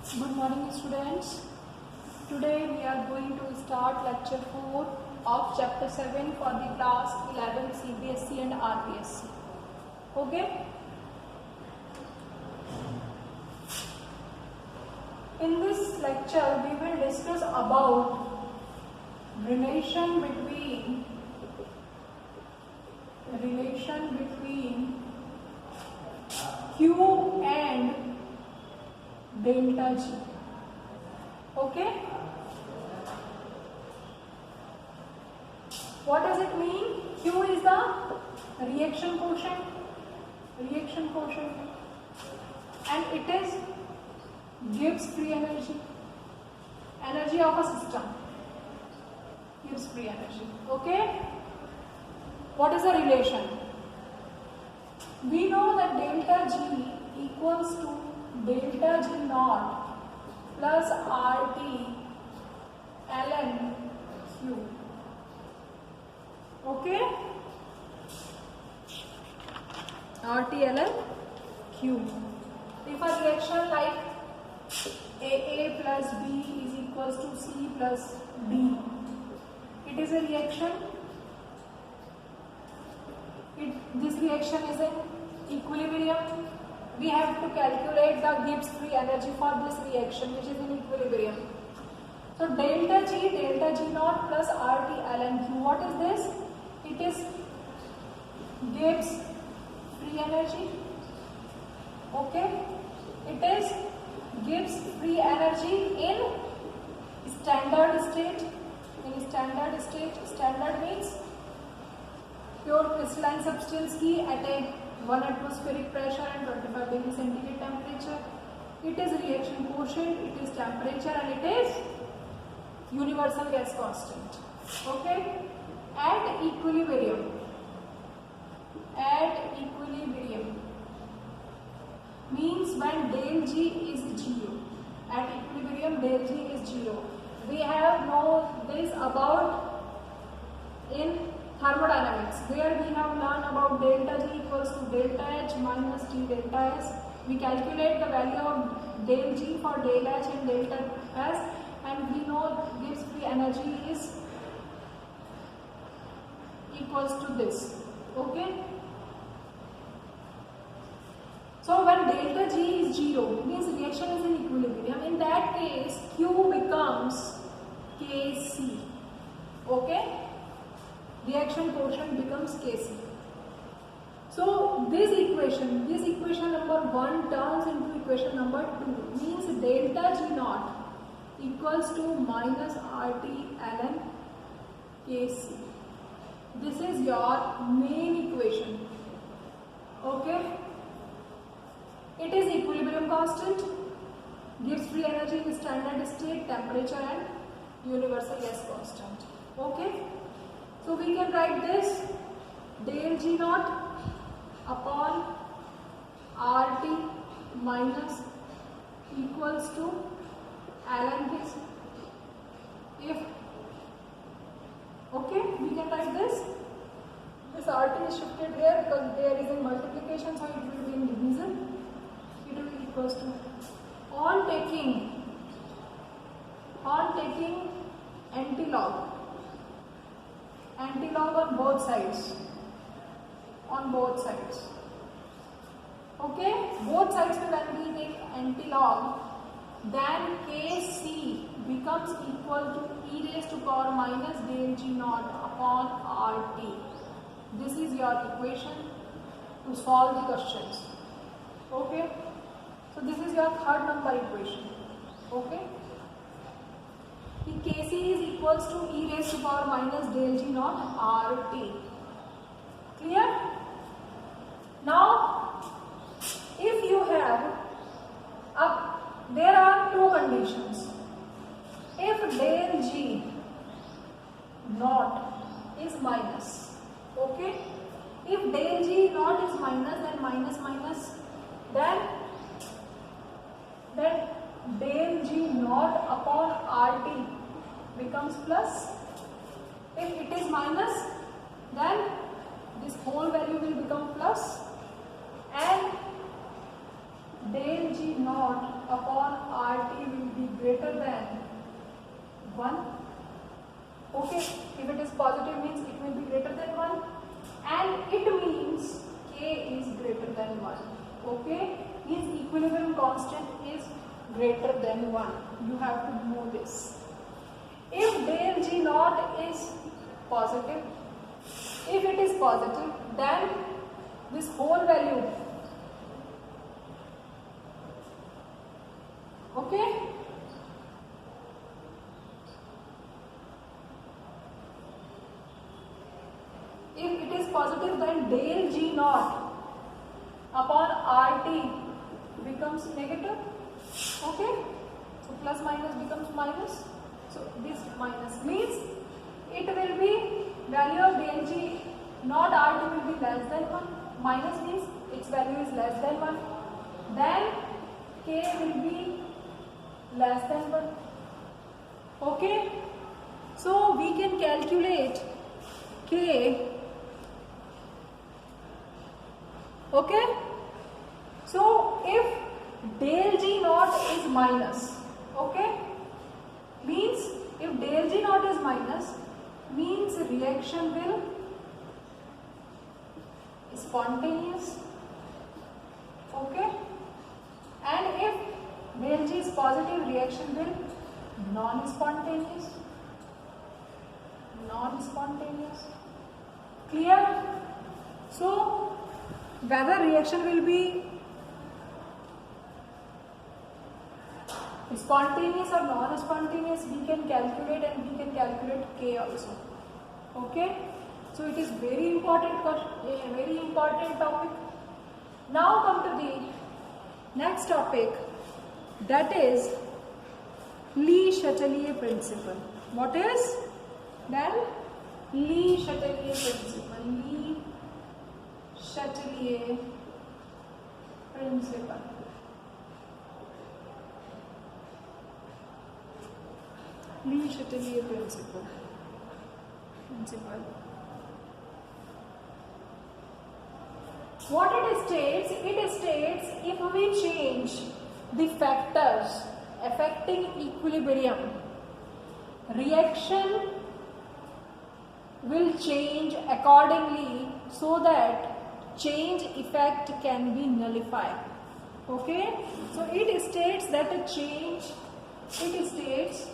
Good morning students. Today we are going to start lecture 4 of chapter 7 for the class 11 CBSE and RBSE. Okay? In this lecture we will discuss about relation between Q and delta G. Okay? What does it mean? Q is the reaction quotient, and it is gives free energy of a system, gives free energy. Okay? What is the relation? We know that delta G equals to delta G naught plus RT ln Q. Okay? RT ln Q. If a reaction like AA plus B is equals to C plus D, it is a reaction. This reaction is in equilibrium. We have to calculate the Gibbs free energy for this reaction, which is in equilibrium. So delta G naught plus RT ln Q. What is this? It is Gibbs free energy. Okay? It is Gibbs free energy in standard state. Standard means pure crystalline substance की at a 1 atmospheric pressure and 25 degree centigrade temperature. It is reaction quotient, it is temperature, and it is universal gas constant. Okay? At equilibrium means when del G is 0. At equilibrium del G is 0. We have know this about in thermodynamics, where we have learned about delta G equals to delta H minus T delta S. We calculate the value of del G for del H and delta S, and we know Gibbs free energy is equals to this. Okay? So when delta G is 0, means reaction is in equilibrium. In that case, Q becomes Kc. Okay? Reaction quotient becomes Kc. So this equation number 1 turns into equation number 2, means delta G naught equals to minus RT ln Kc. This is your main equation. Okay? It is equilibrium constant, gives free energy in standard state, temperature, and universal gas constant. Okay? So we can write this del G naught upon RT minus equals to ln Kc. If okay, we can write this. This RT is shifted here because there is a multiplication, so it will be in division. It will be equals to on taking antilog on both sides. Okay, both sides when we take antilog, then Kc becomes equal to e raised to power minus del G naught upon RT. This is your equation to solve the questions. Okay, so this is your third number equation. Okay, the Kc is equals to e raised to power minus del G naught RT. Clear? Now, if you have there are two conditions. If del G naught is minus, okay? If del G naught is minus, then minus, then del G naught upon RT becomes plus. If it is minus, then this whole value will become plus, and del G naught upon RT will be greater than 1. Okay, if it is positive means it will be greater than 1, and it means K is greater than 1. Okay, his equilibrium constant is greater than 1. You have to know this. If del G naught is positive, if it is positive, then this whole value, okay, if it is positive, then del G naught upon RT becomes negative. Okay, so plus minus becomes minus. So this minus means it will be value of del G not RT will be less than 1. Minus means its value is less than 1. Then K will be less than 1. Okay. So we can calculate K. Okay. So if del G naught is minus, okay, means if del G naught is minus, means reaction will spontaneous. Okay, and if del G is positive, reaction will non-spontaneous. Non-spontaneous. Clear? So whether reaction will be spontaneous or non-spontaneous, we can calculate, and we can calculate K also. Okay, so it is very important question, a very important topic. Now come to the next topic, that is Le-Chatelier principle. What is? Then Le-Chatelier principle. Le-Chatelier principle. Le-Chatelier principle. What it states? It states if we change the factors affecting equilibrium, reaction will change accordingly so that change effect can be nullified. Okay, so it states that a change, it states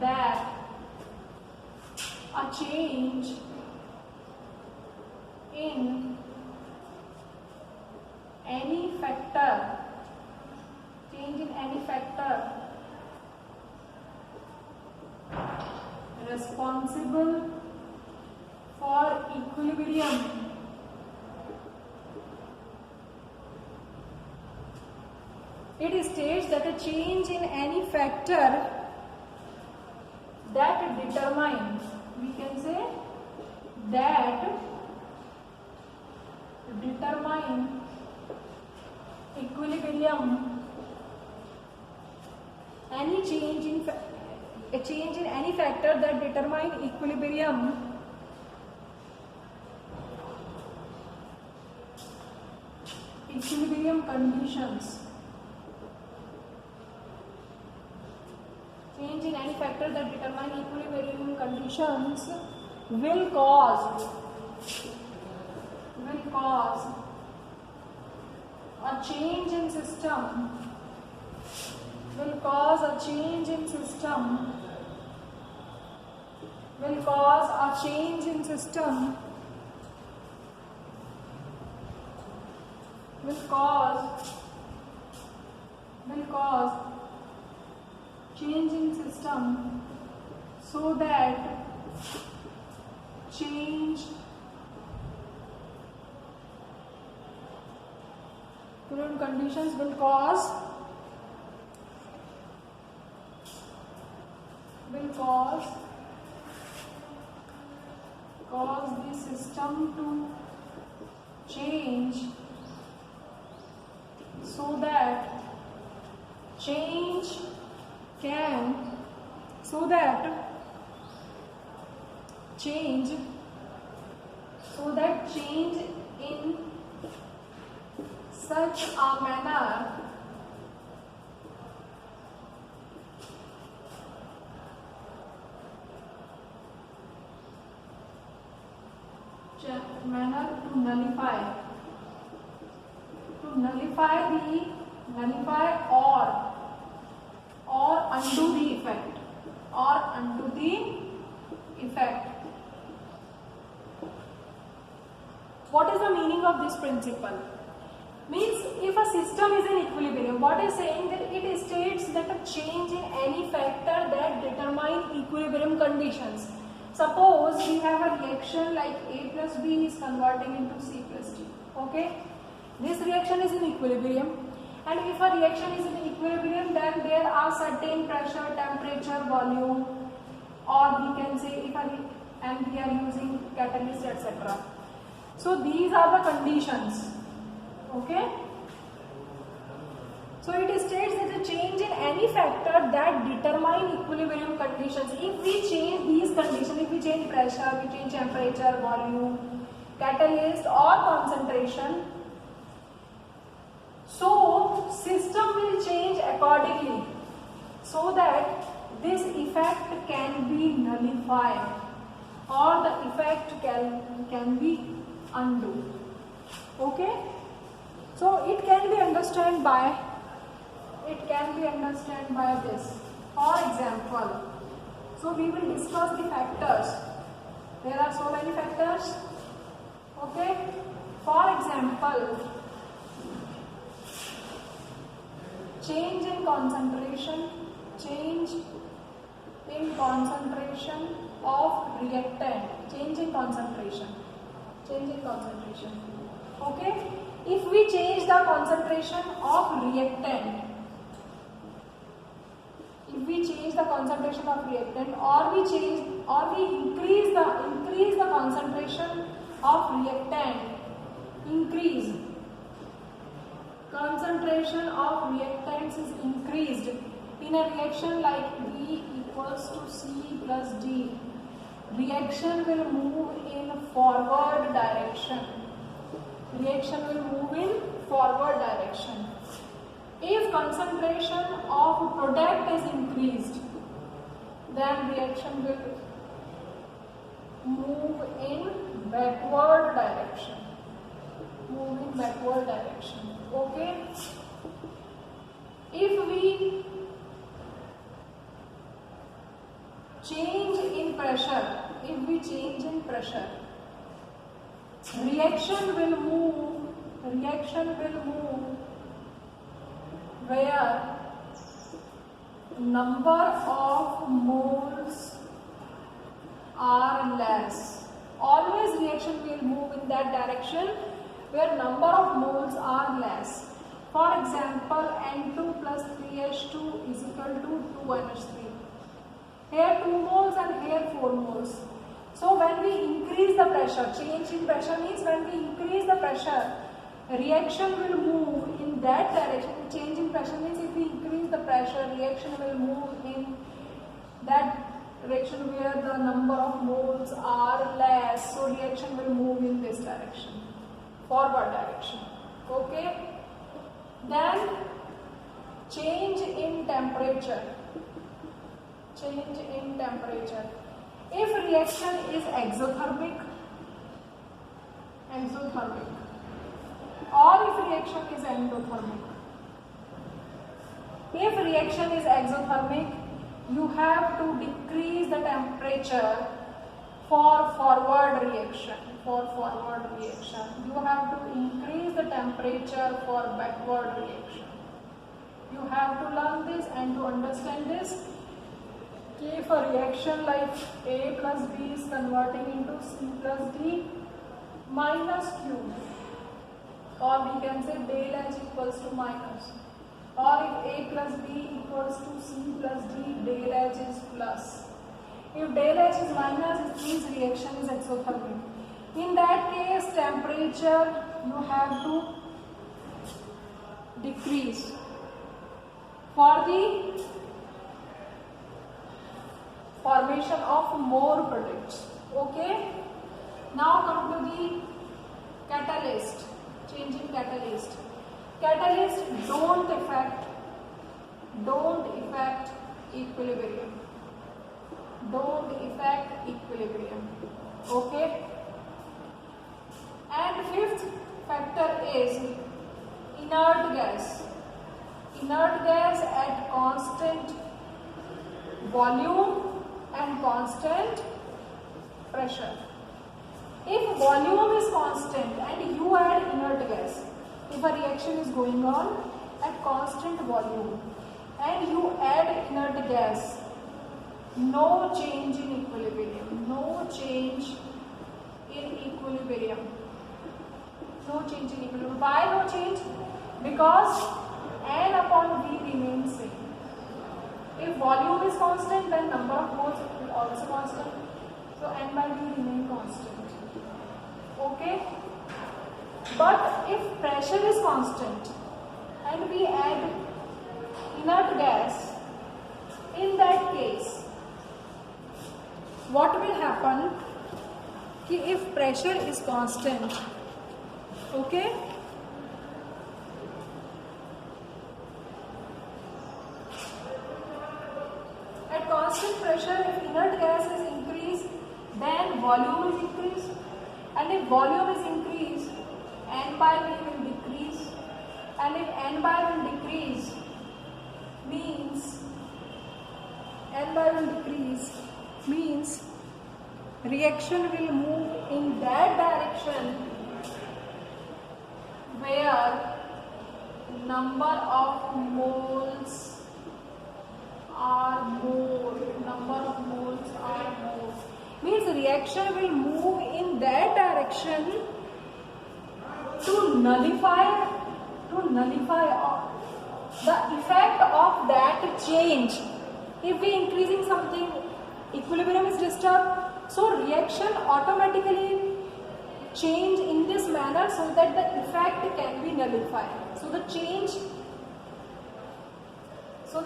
that a change in any factor, responsible for equilibrium it states that a change in any factor that determine, we can say that determine equilibrium, any change in a change in any factor that determine equilibrium conditions, change in any factor that determine equilibrium conditions will cause a change in system, will cause a change in system, will cause a change in system, will cause change in system so that change current conditions will cause the system to change so that change in such a manner to nullify or undo the effect. What is the meaning of this principle? Means if a system is in equilibrium, what is saying that it states that a change in any factor that determine equilibrium conditions. Suppose we have a reaction like A plus B is converting into C plus D. Okay, this reaction is in equilibrium, and if a reaction is in equilibrium, then there are certain pressure, temperature, volume, or we can say and we are using catalyst, etc. So these are the conditions. Okay, so it states that a change in any factor that determine equilibrium conditions. If we change these conditions, if we change pressure, we change temperature, volume, catalyst or concentration, so system will change accordingly so that this effect can be nullified or the effect can be undo. Okay, so it can be understood by this. For example, so we will discuss the factors. There are so many factors. Okay, for example, change in concentration of reactant, change in concentration. Okay, if we change the concentration of reactant, or we increase the concentration of reactant, concentration of reactants is increased in a reaction like B equals to C plus D, reaction will move in forward direction. If concentration of product is increased, then reaction will move in backward direction. Okay, if we change in pressure, reaction will move where number of moles are less. Always reaction will move in that direction where number of moles are less. For example, N2 plus 3H2 is equal to 2NH3. Here 2 moles and here 4 moles. So when we increase the pressure, change in pressure means when we increase the pressure, reaction will move in that direction. Change in pressure means if we increase the pressure, reaction will move in that direction where the number of moles are less. So reaction will move in this direction, forward direction. Okay. Then change in temperature. If reaction is exothermic, or if reaction is endothermic. If reaction is exothermic, you have to decrease the temperature for forward reaction. You have to increase the temperature for backward reaction. You have to learn this and to understand this. If a reaction like A plus B is converting into C plus D minus Q, or we can say del H equals to minus, or if A plus B equals to C plus D, del H is plus. If del H is minus, it means reaction is exothermic. In that case, temperature you have to decrease for the formation of more products. Okay. Now come to the catalyst. Change in catalyst. Catalyst don't affect equilibrium. Don't affect equilibrium. Okay. And fifth factor is inert gas. Inert gas at constant volume and constant pressure. If volume is constant and you add inert gas, if a reaction is going on at constant volume and you add inert gas, no change in equilibrium. No change in equilibrium. No change in equilibrium. Why no change? Because N upon V remains same. If volume is constant, then number of moles will also constant. So N by V remain constant. Okay? But if pressure is constant and we add inert gas, in that case, what will happen? If pressure is constant, okay? At constant pressure, if inert gas is increased, then volume is increased. And if volume is increased, N by V will decrease. And if N by V will decrease, means reaction will move in that direction where number of moles are more. Means reaction will move in that direction to nullify the effect of that change. If we increasing something, equilibrium is disturbed, so reaction automatically change in this manner so that the effect can be nullified. So the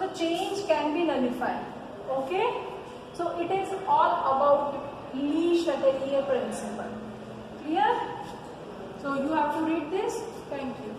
change can be nullified. Okay? So it is all about Le Chatelier principle. Clear? So you have to read this. Thank you.